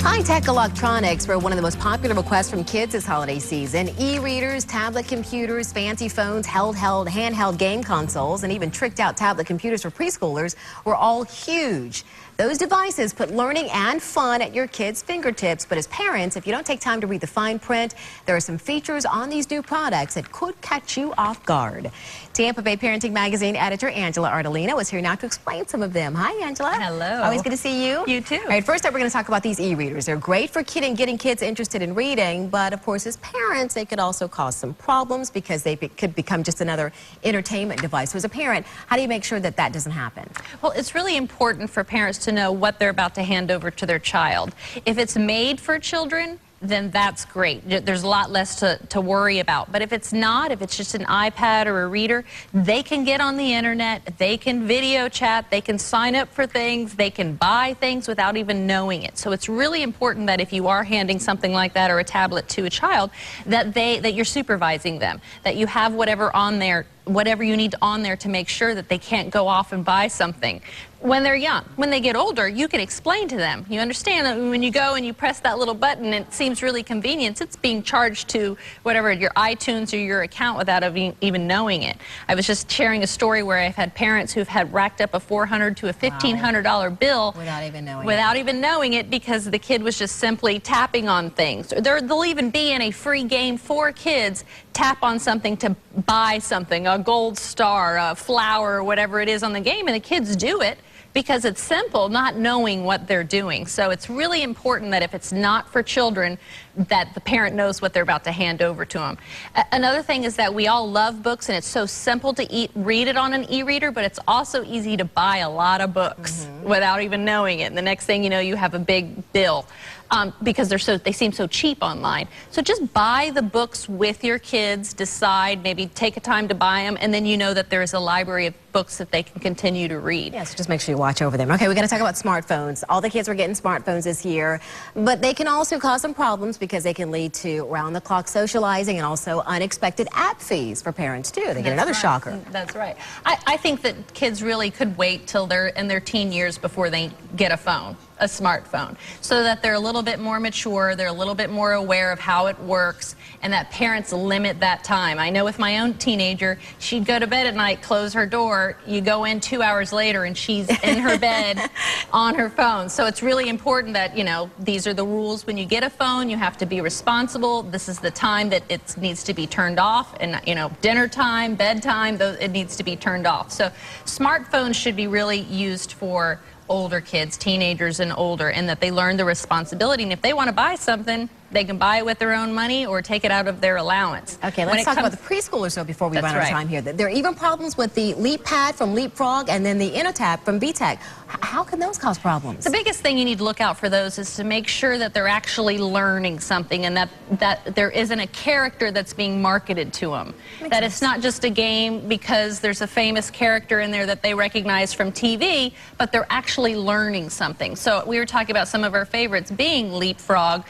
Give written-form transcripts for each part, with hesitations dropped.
High-tech electronics were one of the most popular requests from kids this holiday season. E-readers, tablet computers, fancy phones, handheld game consoles, and even tricked-out tablet computers for preschoolers were all huge. Those devices put learning and fun at your kids' fingertips, but as parents, if you don't take time to read the fine print, there are some features on these new products that could catch you off guard. Tampa Bay Parenting Magazine editor Angela Ardolino is here now to explain some of them. Hi, Angela. Hello. Always good to see you. You too. All right, first up, we're going to talk about these e-readers. They're great for getting kids interested in reading, but of course, as parents, they could also cause some problems because they could become just another entertainment device. So as a parent, how do you make sure that that doesn't happen? Well, it's really important for parents to know what they're about to hand over to their child. If it's made for children, then that's great. There's a lot less to worry about. But if it's not, if it's just an iPad or a reader, they can get on the internet, they can video chat, they can sign up for things, they can buy things without even knowing it. So it's really important that if you are handing something like that or a tablet to a child, that you're supervising them, that you have whatever on there, whatever you need on there to make sure that they can't go off and buy something when they're young. When they get older, you can explain to them. You understand that when you go and you press that little button, it seems really convenient. It's being charged to whatever, your iTunes or your account without even knowing it. I was just sharing a story where I've had parents who've had racked up a $400 to a $1,500 bill without even knowing it because the kid was just simply tapping on things. They'll even be in a free game for kids, tap on something to buy something, a gold star, a flower, or whatever it is on the game, and the kids do it because it's simple, not knowing what they're doing. So it's really important that if it's not for children, that the parent knows what they're about to hand over to them. Another thing is that we all love books, and it's so simple to read it on an e-reader, but it's also easy to buy a lot of books without even knowing it. And the next thing you know, you have a big bill because they seem so cheap online. So just buy the books with your kids, decide, maybe take a time to buy them, and then you know that there is a library of books that they can continue to read. Yeah, so just make sure you watch over them. Okay, we're going to talk about smartphones. All the kids are getting smartphones this year, but they can also cause some problems because they can lead to round-the-clock socializing and also unexpected app fees for parents, too. They get another shocker. That's right. I think that kids really could wait till they're in their teen years before they get a smartphone, so that they're a little bit more mature, they're a little bit more aware of how it works, and that parents limit that time. I know with my own teenager, she'd go to bed at night, close her door, you go in 2 hours later and she's in her bed on her phone. So it's really important that, you know, these are the rules. When you get a phone, you have to be responsible. This is the time that it needs to be turned off, and, you know, dinner time, bedtime, it needs to be turned off. So smartphones should be really used for older kids, teenagers and older, and that they learn the responsibility. And if they want to buy something, they can buy it with their own money or take it out of their allowance. Okay, let's talk about the preschoolers, though, before we run out of time here. There are even problems with the LeapPad from Leapfrog and then the InnoTab from VTech. How can those cause problems? The biggest thing you need to look out for those is to make sure that they're actually learning something, and that there isn't a character that's being marketed to them. That it's not just a game because there's a famous character in there that they recognize from TV, but they're actually learning something. So we were talking about some of our favorites being Leapfrog,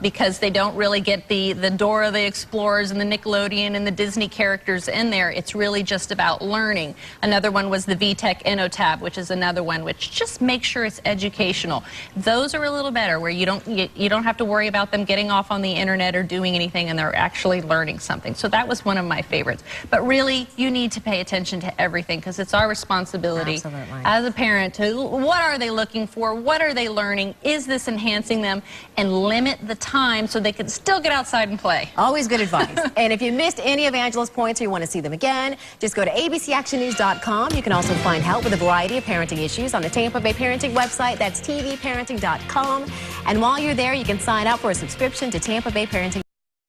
because they don't really get the Dora the Explorers and the Nickelodeon and the Disney characters in there. It's really just about learning. Another one was the VTech InnoTab, which is another one which just makes sure it's educational. Those are a little better, where you don't have to worry about them getting off on the internet or doing anything, and they're actually learning something. So that was one of my favorites. But really, you need to pay attention to everything, because it's our responsibility as a parent to, what are they looking for? What are they learning? Is this enhancing them? And limit the time so they can still get outside and play. Always good advice. And if you missed any of Angela's points or you want to see them again, just go to abcactionnews.com. You can also find help with a variety of parenting issues on the Tampa Bay Parenting website. That's tvparenting.com. And while you're there, you can sign up for a subscription to Tampa Bay Parenting.